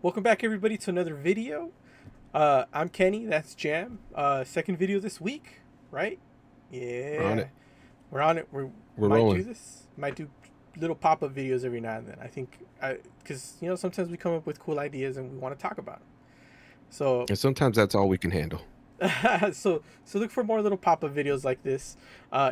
Welcome back, everybody, to another video. I'm Kenny. That's Jam. Second video this week, right? We're on Yeah, it. we're on it. We We're might do rolling. this. Might do little pop-up videos every now and then. I think, because sometimes we come up with cool ideas and we want to talk about them. So And sometimes that's all we can handle. so look for more little pop-up videos like this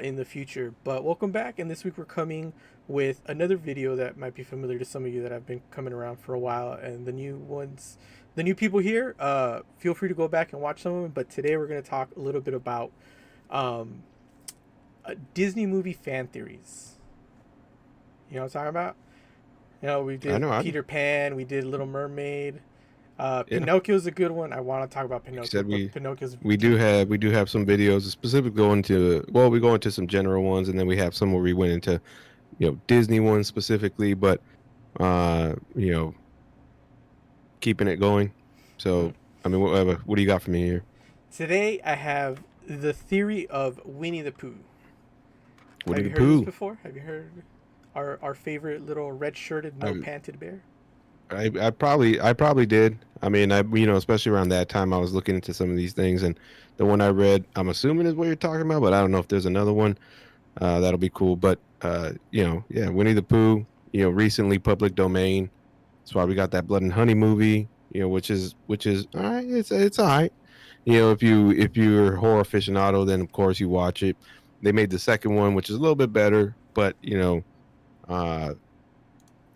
in the future. But welcome back, and this week we're coming with another video that might be familiar to some of you that have been coming around for a while, and the new people here. Feel free to go back and watch some of them. But today we're going to talk a little bit about um, Disney movie fan theories. You know what I'm talking about? We I did know. Peter Pan, we did Little Mermaid. Yeah. Like Pinocchio's a good one. I want to talk about you Pinocchio, said, but Pinocchio's we do have some videos specifically going to, well, we go into some general ones, and then we have some where we went into Disney ones specifically, but uh you know keeping it going. mm. So I mean, what do you got for me here? Today I have the theory of Winnie the Pooh. Woody Have you the heard of this Pooh. before? Have you heard our favorite little red shirted, no I panted bear? I probably did. I mean, especially around that time, I was looking into some of these things, and the one I read, I'm assuming is what you're talking about, but I don't know if there's another one. That'll be cool. But yeah, Winnie the Pooh, recently public domain. That's why we got that Blood and Honey movie, which is all right. It's all right. If you're a horror aficionado, then of course you watch it. They made the second one, which is a little bit better, but uh,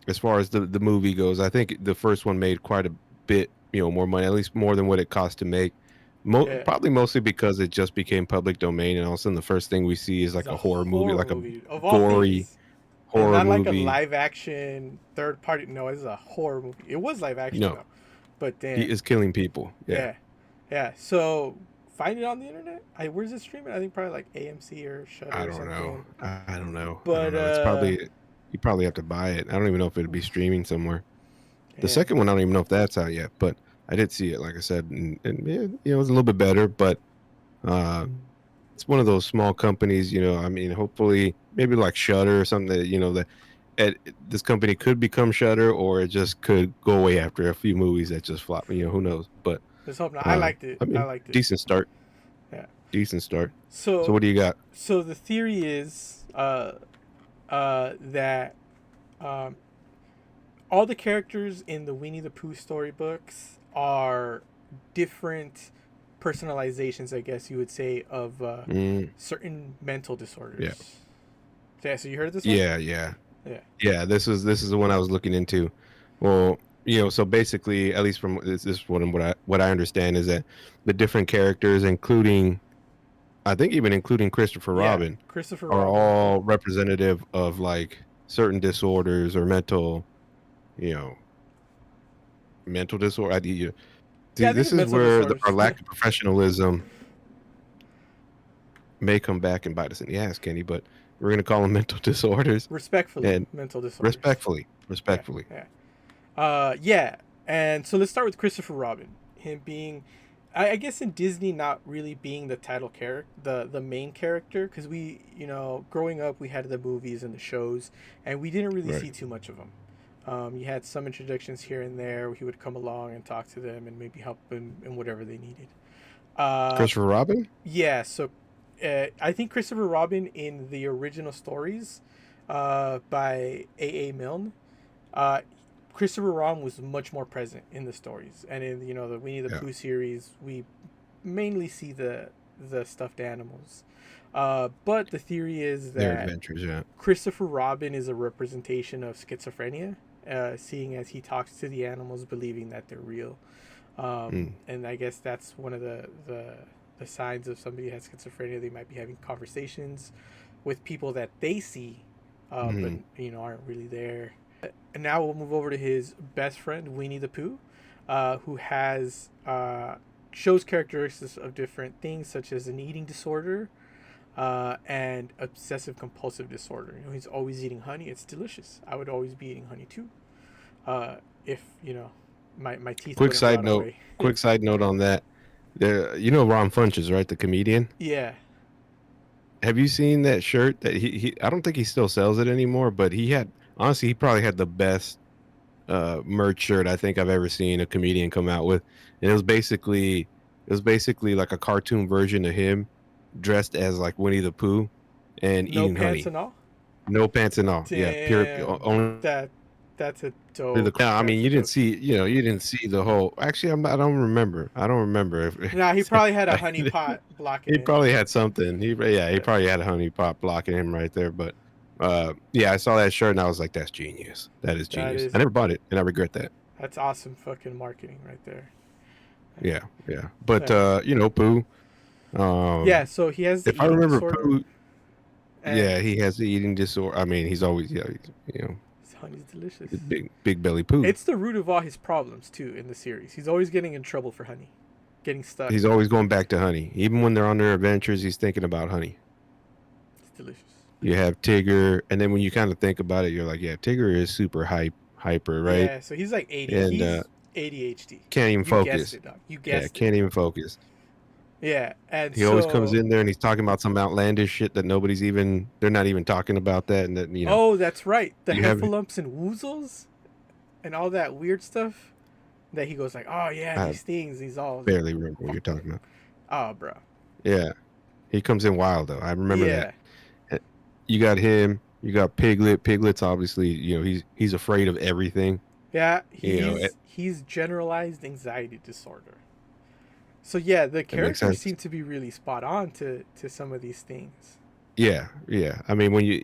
as far as the movie goes, I think the first one made quite a bit, more money, at least more than what it cost to make. Yeah, Probably mostly because it just became public domain, and all of a sudden the first thing we see is it's like a a horror movie, horror like a movie of all gory things, and horror not like a movie. live action third party. No, it's a horror movie. It was live action No, though, but he damn, is killing people. Yeah, yeah, yeah. So find it on the internet. Where's it streaming? I think probably like AMC or Shutter I or don't know. something. I don't know. I don't But know. It's probably you probably have to buy it. I don't even know if it'd be streaming somewhere. The damn, second one, I don't even know if that's out yet, but I did see it, like I said, and yeah, it was a little bit better, but uh, it's one of those small companies, I mean, hopefully, maybe like Shutter or something that this company could become Shutter, or it just could go away after a few movies that just flop. Who knows? But let's hope not. I uh, liked it. I I mean, liked it. decent start. Yeah. Decent start. So So what do you got? so the theory is that um, all the characters in the Winnie the Pooh storybooks are different personalizations, I guess you would say, of Mm, certain mental yeah, disorders. So, yeah, so you heard this one? yeah, yeah. Yeah. Yeah, this is the one I was looking into. Well, so basically, at least from this one, what I understand is that the different characters, including I think even including Christopher Yeah. Robin, Christopher are Robin. all representative of like certain disorders or you know, mental disorder. See, Yeah, I think this it's is mental where our disorders. lack of professionalism may come back and bite us in the ass, Kenny. But we're gonna call them mental disorders, Respectfully, and mental disorders. respectfully, Yeah, respectfully. yeah. Yeah, and so let's start with Christopher Robin. Him being, I guess, in Disney, not really being the title character, the main character, because growing up, we had the movies and the shows, and we didn't really Right. see too much of him. You had some introductions here and there. Where he would come along and talk to them and maybe help them in whatever they needed. Uh, Christopher Robin. yeah, so I think Christopher Robin in the original stories by A. Milne, uh, Christopher Robin was much more present in the stories, and in the Winnie the Yeah, Pooh series, we mainly see the stuffed animals. But the theory is their that adventures. Yeah. Christopher Robin is a representation of schizophrenia, seeing as he talks to the animals, believing that they're real. Mm, And I guess that's one of the signs of somebody who has schizophrenia. They might be having conversations with people that they see, but mm, aren't really there. And now we'll move over to his best friend Winnie the Pooh, who has shows characteristics of different things such as an eating disorder and obsessive compulsive disorder. He's always eating honey. It's delicious. I would always be eating honey too, if my teeth quick wouldn't side rot note. away. Quick side note on that. Ron Funches, right? The comedian. Yeah. Have you seen that shirt that he I don't think he still sells it anymore, but he had honestly he probably had the best merch shirt I think I've ever seen a comedian come out with, and it was basically like a cartoon version of him dressed as like Winnie the Pooh and No eating pants honey, and all. no pants and all. Yeah, pure Damn, only that that's a the. dope. No, I mean That's a you didn't dope. see, you didn't see the whole. Actually, I don't remember. I don't remember Nah, he if probably had a I, honey pot blocking he it. probably had something. He Yeah, probably had a honey pot blocking him right there. But yeah, I saw that shirt and I was like, that's genius. That is that genius. I is never bought it and I regret that. that's awesome fucking marketing right there. Yeah, yeah. But Yeah. Pooh. Yeah, so he has the If I eating remember disorder, Pooh, and yeah, he has the eating disorder. I mean, he's always his honey's delicious. big belly Pooh. It's the root of all his problems too in the series. He's always getting in trouble for honey, getting stuck. He's always going back to honey. Even when they're on their adventures, he's thinking about honey. It's delicious. You have Tigger, and then when you kind of think about it, you're like, yeah, Tigger is super hyper, right? Yeah, so he's like 80. And He's ADHD. can't even You guessed focus. it, dog. You Yeah, guessed it. can't even focus. Yeah, and He always comes so in there and he's talking about some outlandish shit that they're not even talking about that, and that oh, that's right. The you have heffalumps and woozles and all that weird stuff that he goes like, oh yeah, I these things, these all. barely remember what you're talking about. Oh, bro. Yeah, he comes in wild though. I remember that. Yeah, You got him. You got Piglet. Piglet's obviously, he's afraid of everything. yeah. You know, it, He's generalized anxiety disorder. So yeah, the it makes characters sense. seem to be really spot on to some of these things. Yeah, yeah. I mean, I mean,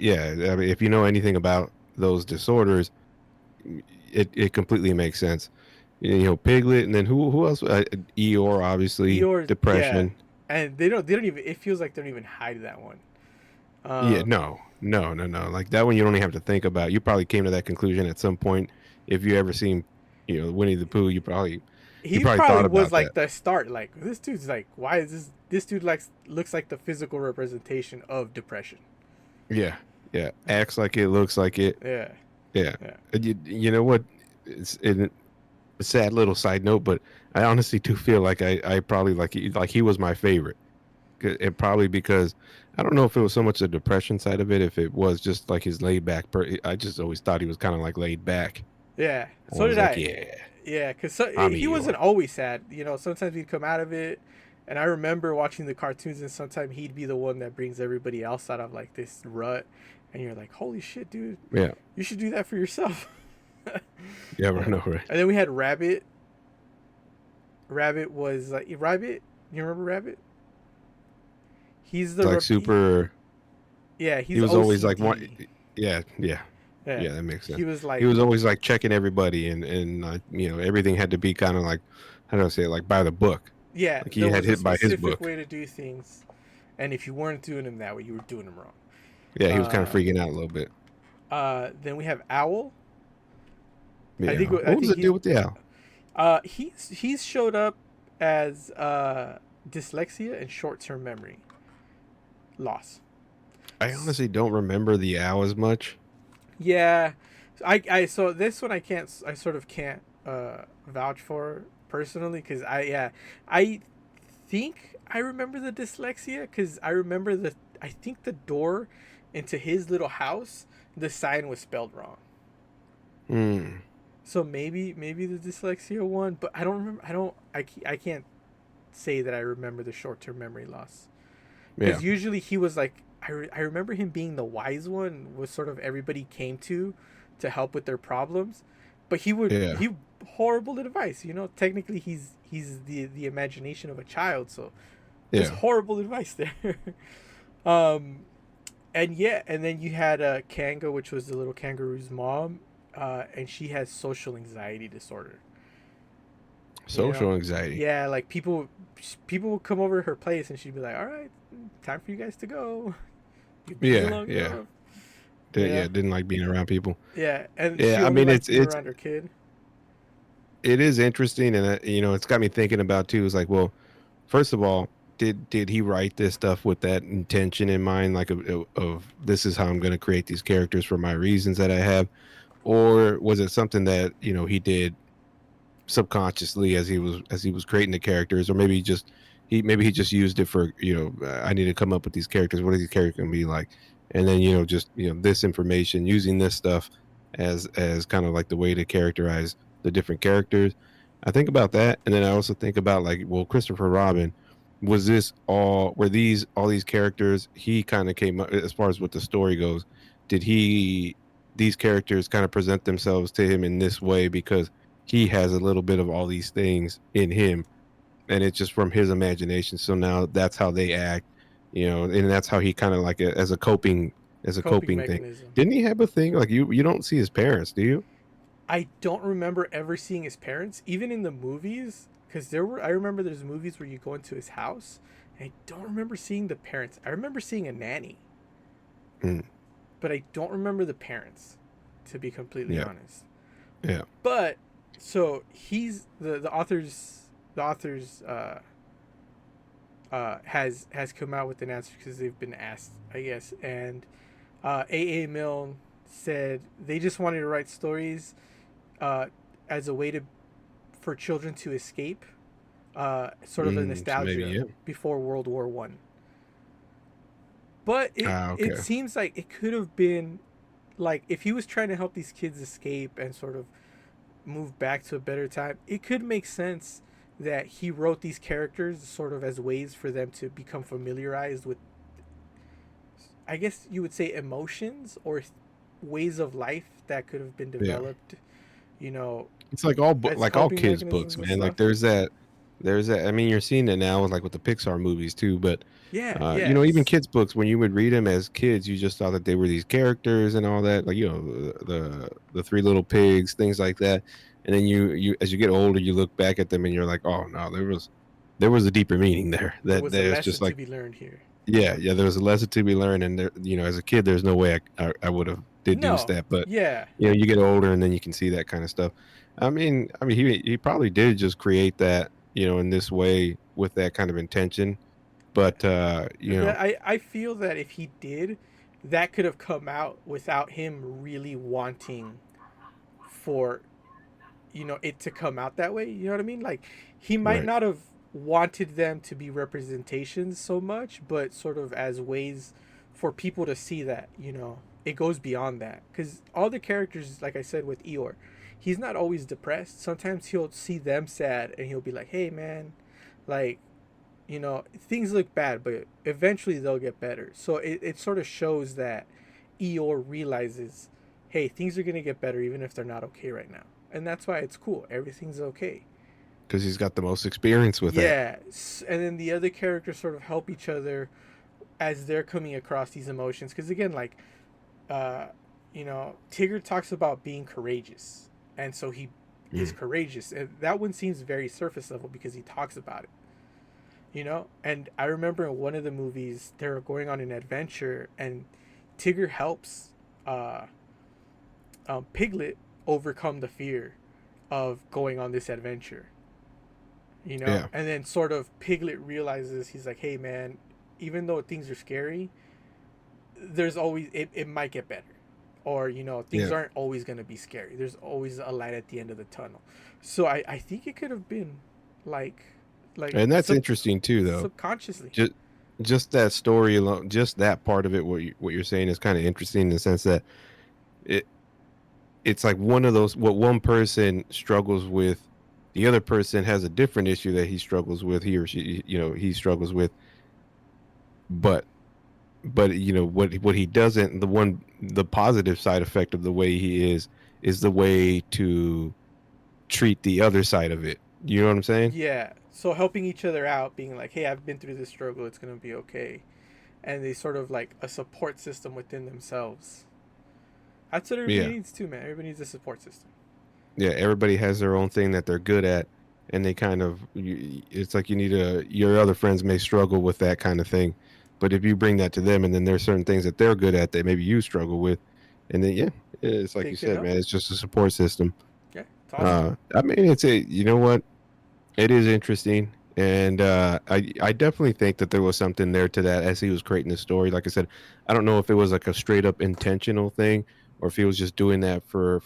if you know anything about those disorders, it completely makes sense. Piglet, and then who else? Eeyore, obviously, Eeyore, yeah, depression. and they don't even. It feels like they don't even hide that one. Yeah, Um, no, no, no, no. Like that one, you don't even have to think about. You probably came to that conclusion at some point. If you ever seen, Winnie the Pooh, you he probably probably thought was about that. like the start. Like this dude's like, why is this dude like looks like the physical representation of depression? Yeah, yeah. Acts like it, looks like it. Yeah, Yeah. yeah. And you know what? It's a sad little side note, but I honestly do feel like I probably like he was my favorite. And probably because I don't know if it was so much the depression side of it, if it was just like his laid back. I just always thought he was kind of like laid back. Yeah, I so was did like, I. yeah, Yeah, because I'm he wasn't Eeyore. always sad. Sometimes he'd come out of it, and I remember watching the cartoons, and sometimes he'd be the one that brings everybody else out of like this rut, and you're like, holy shit, dude, Yeah, you should do that for yourself. yeah, I Yeah. know, right? And then we had Rabbit. Rabbit was like Rabbit. You remember Rabbit? He's It's like super. yeah, He he's was always like one. OCD. Yeah, yeah, Yeah, yeah. That makes he sense. was He like was always like checking everybody, and everything had to be kind of like, how do I say it, like by the book. yeah. Like he There had was a hit by his specific book. way to do things, and if you weren't doing them that way, you were doing them wrong. Yeah, he was kind of Uh, freaking out a little bit. then we have Owl. Yeah. I What was think the deal with the owl? he's showed up as dyslexia and short term memory loss. I honestly don't remember the owl as much. Yeah, I so this one I sort of can't vouch for personally because I think I remember the dyslexia because I think the door into his little house, the sign was spelled wrong. Hmm. So maybe the dyslexia one, but I don't remember. I can't say that I remember the short term memory loss Yeah. because usually he was like I remember him being the wise one, was sort of everybody came to help with their problems, but Yeah. he horrible advice. Technically he's the imagination of a child, so just Yeah. horrible advice there. um, and yeah, and then you had Kanga, which was the little kangaroo's mom, and she has social anxiety disorder. You know, Social anxiety. yeah, like people would come over to her place, and she'd be like, "All right, time for you guys to go. You've been here Yeah. long Yeah. enough." Yeah, Yeah. Didn't like being around people. yeah, and she Yeah. I only mean, liked it's being it's around her kid. it is interesting, and it's got me thinking about too. Is like, well, first of all, did he write this stuff with that intention in mind, like of this is how I'm going to create these characters for my reasons that I have, or was it something that he did subconsciously as he was creating the characters, or maybe he just used it for I need to come up with these characters. What are these characters going to be like? And then just this information, using this stuff as kind of like the way to characterize the different characters. I think about that, and then I also think about like, well, Christopher Robin, was this all were these all these characters he kind of came up as far as what the story goes? Did he these characters kind of present themselves to him in this way because he has a little bit of all these things in him, and it's just from his imagination. So now that's how they act, and that's how he kind of like as a Coping coping thing. mechanism. Didn't he have a thing like you don't see his parents, do you? I don't remember ever seeing his parents, even in the movies, because I remember there's movies where you go into his house, and I don't remember seeing the parents. I remember seeing a nanny, Mm, but I don't remember the parents, to be completely yeah, honest. yeah. But so he's the author's has come out with an answer because they've been asked, I guess, and A. Milne said they just wanted to write stories uh, as a way to for children to escape, sort of a So maybe nostalgia yeah. before World War I. But it Okay. seems like it could have been like if he was trying to help these kids escape and sort of move back to a better time, it could make sense that he wrote these characters sort of as ways for them to become familiarized with, I guess you would say, emotions or ways of life that could have been Yeah. developed, you know, It's like all as like all coping kids mechanisms books, and man. Like stuff. there's that. I mean, you're seeing it now with like with the Pixar movies too, but Yeah, even yes. kids books when you would read them as kids, you just thought that they were these characters and all that, like the three little pigs, things like that. And then you as you get older, you look back at them and you're like, oh no, there was a deeper meaning there. There That was a there's lesson just to like be learned here. yeah, there was a lesson to be learned, and there, as a kid, there's no way I would have deduced No, that, but yeah. you get older, and then you can see that kind of stuff. I mean, he probably did just create that, in this way with that kind of intention, but I feel that if he did, that could have come out without him really wanting for it to come out that way. You know what I mean? Like he might right, not have wanted them to be representations so much, but sort of as ways for people to see that it goes beyond that. Because all the characters, like I said with Eeyore, he's not always depressed. Sometimes he'll see them sad and he'll be like, "Hey, man, like." Things look bad, but eventually they'll get better. So it sort of shows that Eeyore realizes, hey, things are going to get better even if they're not okay right now. And that's why it's cool. Everything's okay. because he's got the most experience with that. Yeah. And then the other characters sort of help each other as they're coming across these emotions. Because again, like, Tigger talks about being courageous. And so he is Mm, courageous. And that one seems very surface level because he talks about it. And I remember in one of the movies they were going on an adventure and Tigger helps uh, Piglet overcome the fear of going on this adventure, yeah, and then sort of Piglet realizes, he's like, hey man, even though things are scary, there's always it might get better, or things yeah, aren't always going to be scary, there's always a light at the end of the tunnel. So I think it could have been like and that's interesting too, though. subconsciously. Just just that story alone, just that part of it, what you're saying is kind of interesting in the sense that it it's like one of those what one person struggles with, the other person has a different issue that he struggles with, he or she, he struggles with, but what he doesn't, the positive side effect of the way he is the way to treat the other side of it. You know what I'm saying? Yeah. So helping each other out, being like, hey, I've been through this struggle, it's going to be okay. And they sort of like a support system within themselves. That's what everybody Yeah. needs too, man. Everybody needs a support system. Yeah, everybody has their own thing that they're good at, and they it's like your other friends may struggle with that kind of thing, but if you bring that to them, and then there's certain things that they're good at that maybe you struggle with, and then yeah, it's like They you could said, help. man, it's just a support system. Yeah, it's awesome. I mean, you know what, it is interesting, and I definitely think that there was something there to that as he was creating the story. Like I said, I don't know if it was like a straight up intentional thing, or if he was just doing that for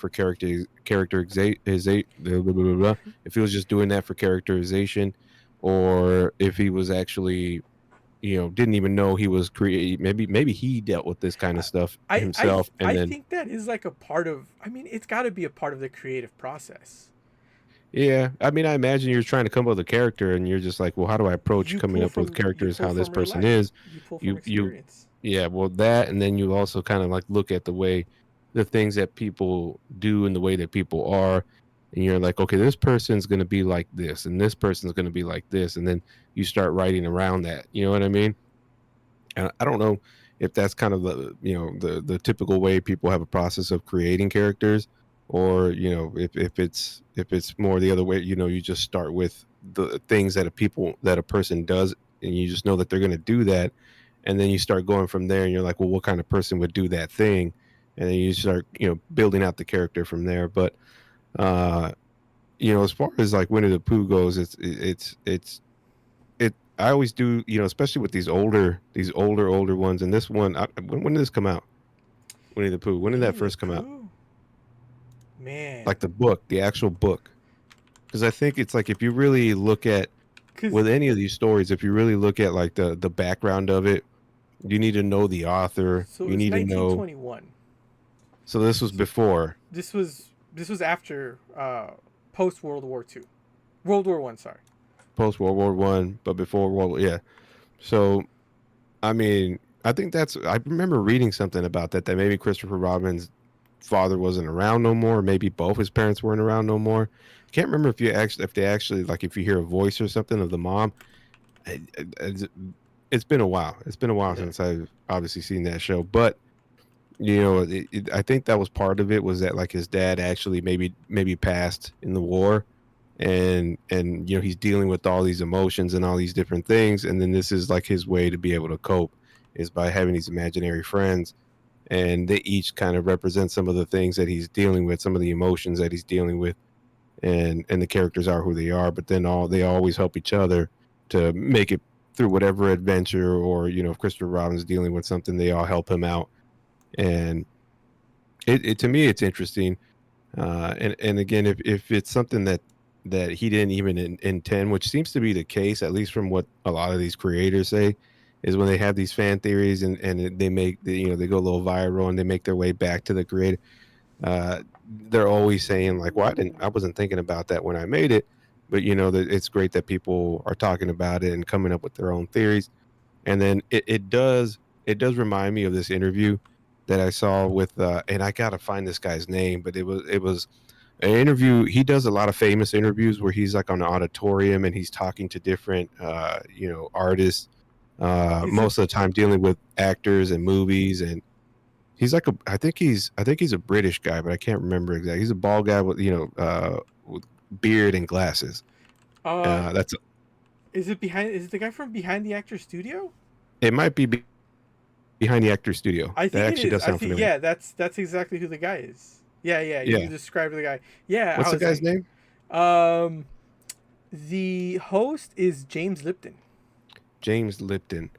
blah, blah, blah, blah, blah. If he was just doing that for characterization, or if he was actually didn't even know he was create. Maybe he dealt with this kind of I stuff I himself, and I then think that is like a part of. I mean, it's got to be a part of the creative process. yeah, I mean, I imagine you're trying to come up with a character, and you're just like, well, how do I approach coming up with You characters? pull How this from real person life. is, You pull from you experience. yeah, well, that, and then you also kind of like look at the way the things that people do and the way that people are, and you're like, okay, this person's going to be like this, and this person's going to be like this, and then you start writing around that. You know what I mean? And I don't know if that's kind of the typical way people have a process of creating characters, or if it's more the other way. You just start with the things that a person does, and you just know that they're going to do that, and then you start going from there, and you're like, well, what kind of person would do that thing? And then you start building out the character from there. But uh as far as like Winnie the Pooh goes, I always do, especially with these older ones. And this one, when did this come out? Winnie the Pooh. When did Winnie that the first come out? Pooh, man. Like the book, the actual book. Because I think it's like, if you really look at Cause with any of these stories, if you really look at like the background of it, you need to know the author. so it You was need to know. 1921. So this was So before this was after post World War Two, World War One. Sorry. post World War One, but before yeah. So I mean, I think I remember reading something about that maybe Christopher Robin's father wasn't around no more. Maybe both his parents weren't around no more. Can't remember if they actually, like, if you hear a voice or something of the mom. It's it's been a while. It's been a while Yeah. since I've obviously seen that show, but I think that was part of it, was that like his dad actually maybe passed in the war, and he's dealing with all these emotions and all these different things, and then this is like his way to be able to cope, is by having these imaginary friends, and they each kind of represent some of the things that he's dealing with, some of the emotions that he's dealing with, and the characters are who they are, but then they always help each other to make it through whatever adventure, or if Christopher Robin's dealing with something, they all help him out. And to me, it's interesting. And again, if it's something that he didn't even intend, which seems to be the case, at least from what a lot of these creators say, is when they have these fan theories, and they go a little viral, and they make their way back to the creator. They're always saying like, "Well, I wasn't thinking about that when I made it," but that it's great that people are talking about it and coming up with their own theories. And then it does remind me of this interview that I saw with, and I gotta find this guy's name, but it was an interview. He does a lot of famous interviews where he's like on an auditorium, and he's talking to different artists, Is it most of the time dealing with actors and movies. And he's like I think he's a British guy, but I can't remember exactly. He's a bald guy with with beard and glasses. uh That's is it behind? Is it the guy from Behind the Actor Studio? It might be behind the actor studio. I That think it actually is. does I sound think familiar. yeah. That's exactly who the guy is. Yeah, yeah. You Yeah. described the guy. Yeah, I What's the was guy's like, name? um, the host is James Lipton. James Lipton.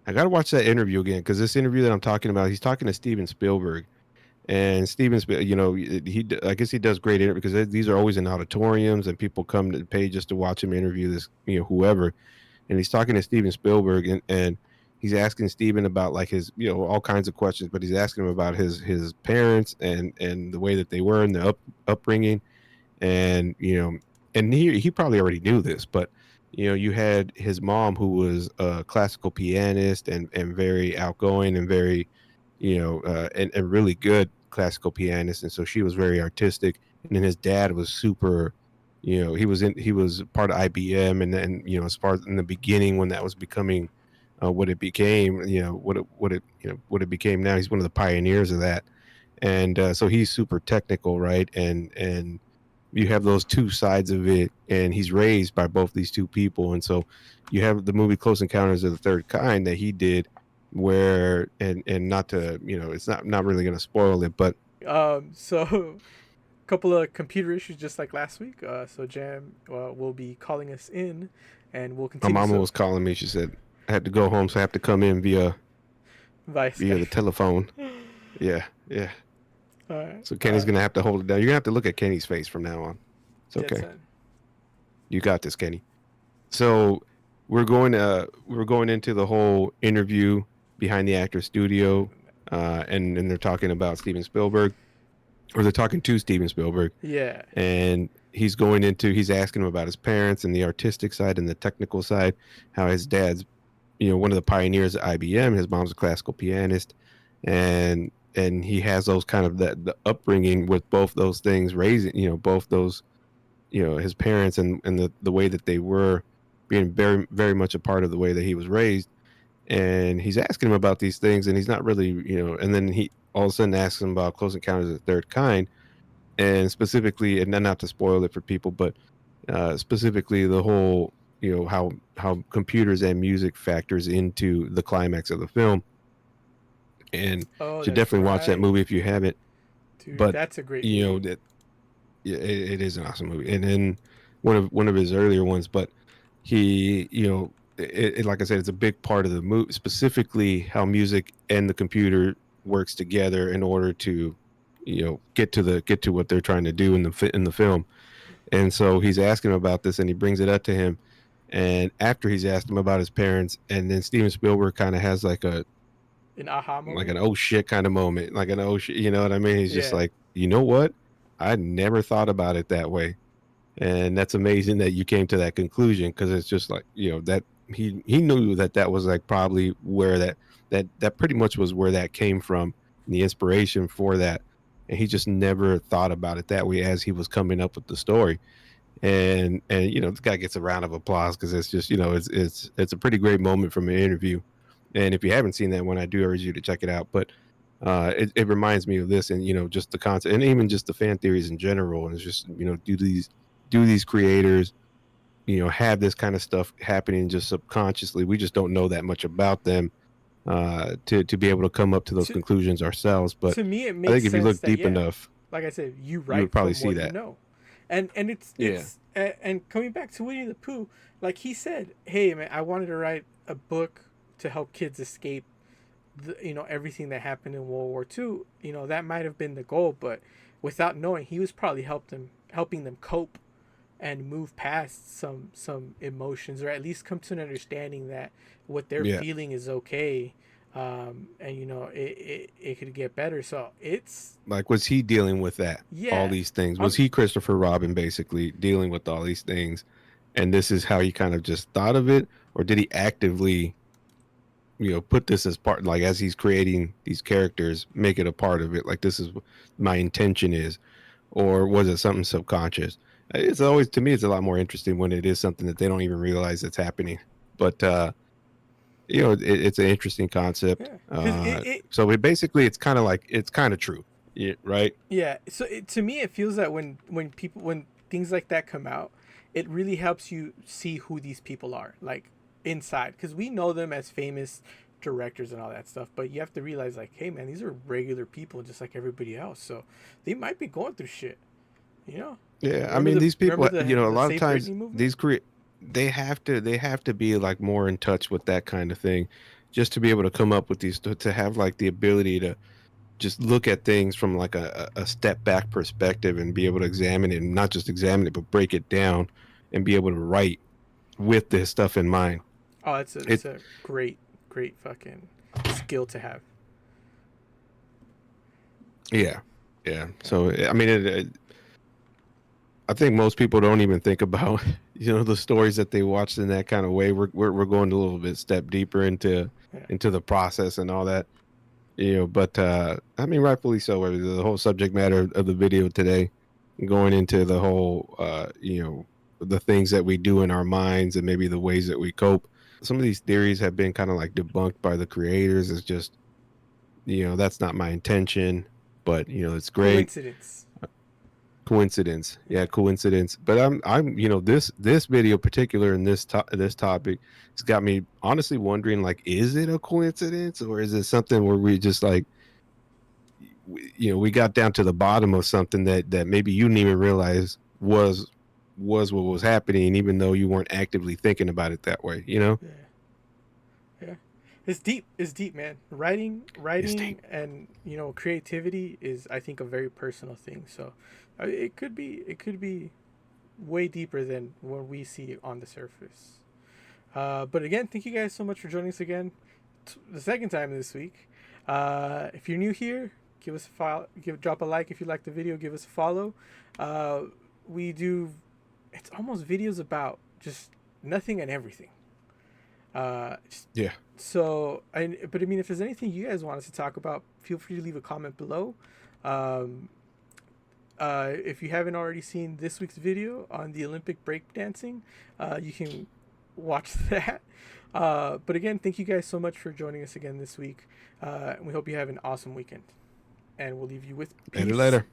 I got to watch that interview again, because this interview that I'm talking about, he's talking to Steven Spielberg. And Steven, I guess he does great interviews, because these are always in auditoriums, and people come to pay just to watch him interview this, whoever. And he's talking to Steven Spielberg, and he's asking Steven about like his, all kinds of questions, but he's asking him about his parents, and the way that they were in the upbringing. And and he probably already knew this, but you had his mom, who was a classical pianist, and very outgoing, and very and really good classical pianist, and so she was very artistic. And then his dad was super, he was part of IBM, and then as far as in the beginning, when that was becoming what it became, what it became now. He's one of the pioneers of that. And so he's super technical, right? And you have those two sides of it, and he's raised by both these two people. And so you have the movie Close Encounters of the Third Kind that he did, where, and not to, it's not really going to spoil it, but So a couple of computer issues just like last week. So Jam will be calling us in, and we'll my continue. mama So was calling me. She said I had to go home, so I have to come in via via Skype. the telephone. Yeah, yeah. All right. So Kenny's gonna have to hold it down. You're gonna have to look at Kenny's face from now on. It's Dead okay. son. You got this, Kenny. So we're going into the whole interview behind the actor studio, and they're talking about Steven Spielberg, or they're talking to Steven Spielberg, Yeah. and he's asking him about his parents and the artistic side and the technical side, how his dad's one of the pioneers at IBM, his mom's a classical pianist, and he has those kind of the upbringing with both those things, raising both those his parents and the way that they were being very very much a part of the way that he was raised. And he's asking him about these things, and he's not really and then he all of a sudden asks him about Close Encounters of the Third Kind, and specifically, and then not to spoil it for people, but specifically the whole how computers and music factors into the climax of the film. And you Oh, should that's definitely watch that right. movie if you haven't. Dude, But that's a great movie. that, yeah, it is an awesome movie, and then one of his earlier ones. But he, like I said, it's a big part of the movie, specifically how music and the computer works together in order to, get to what they're trying to do in the film. And so he's asking him about this, and he brings it up to him. And after he's asked him about his parents, and then Steven Spielberg kind of has An aha like moment. an oh shit kind of moment, like an oh shit, you know what I mean? He's just Yeah. like, you know what? I never thought about it that way. And that's amazing that you came to that conclusion, because it's just like that he knew that that was like probably where that pretty much was where that came from, the inspiration for that, and he just never thought about it that way as he was coming up with the story. And this guy gets a round of applause, because it's just it's a pretty great moment from an interview. And if you haven't seen that one, I do urge you to check it out. But it reminds me of this, and just the concept, and even just the fan theories in general. And it's just do these creators have this kind of stuff happening just subconsciously? We just don't know that much about them, to be able to come up to those To conclusions ourselves. But to me it I makes think if you sense look that, deep yeah, enough, like I said, you you would write probably from see what you that. know. And Yeah. and coming back to Winnie the Pooh, like he said, hey man, I wanted to write a book to help kids escape everything that happened in World War II. That might have been the goal, but without knowing, he was probably helping them cope and move past some emotions, or at least come to an understanding that what they're Yeah. feeling is okay. And it could get better, so it's, Like, was he dealing with that? All yeah. these things. Was I'm he Christopher Robin basically dealing with all these things? And this is how he kind of just thought of it? Or did he actively, put this as part, like as he's creating these characters, make it a part of it? Like, this is what my intention is. Or was it something subconscious? It's always, to me, it's a lot more interesting when it is something that they don't even realize that's happening. But it's an interesting concept. Yeah, because So basically, it's kind of like it's kind of true, yeah, right? yeah. So to me, it feels that when things like that come out, it really helps you see who these people are, like inside, because we know them as famous directors and all that stuff. But you have to realize, like, hey man, these are regular people just like everybody else. So they might be going through shit. You know, Yeah, I mean, these remember people, a the lot of Save times Britney movement? these they have to be like more in touch with that kind of thing, just to be able to come up with these, to have like the ability to just look at things from like a step back perspective, and be able to examine it, and not just examine it, but break it down, and be able to write with this stuff in mind. Oh, It it's a great fucking skill to have. Yeah, yeah. Yeah. So I mean, I think most people don't even think about the stories that they watched in that kind of way. We're going a little bit step deeper into Yeah. the process and all that. But I mean, rightfully so. The whole subject matter of the video today, going into the whole the things that we do in our minds, and maybe the ways that we cope. Some of these theories have been kind of like debunked by the creators. It's just that's not my intention, but it's great. Coincidence. Coincidence, Yeah. yeah, coincidence. But I'm this video particular, in this topic, it's got me honestly wondering, like, is it a coincidence, or is it something where we just like we got down to the bottom of something that maybe you didn't even realize was what was happening, even though you weren't actively thinking about it that way. Yeah. Yeah. It's deep. It's deep, man. Writing, It's deep. and creativity is, I think, a very personal thing. So, it could be way deeper than what we see on the surface. But again, thank you guys so much for joining us again, the second time this week. If you're new here, give us a follow, drop a like if you like the video, give us a follow. Uh, we do, it's almost videos about just nothing and everything. Just, Yeah. but I mean, if there's anything you guys want us to talk about, feel free to leave a comment below. Um, if you haven't already seen this week's video on the Olympic breakdancing, you can watch that. But again, thank you guys so much for joining us again this week. And we hope you have an awesome weekend. And we'll leave you with peace. Later.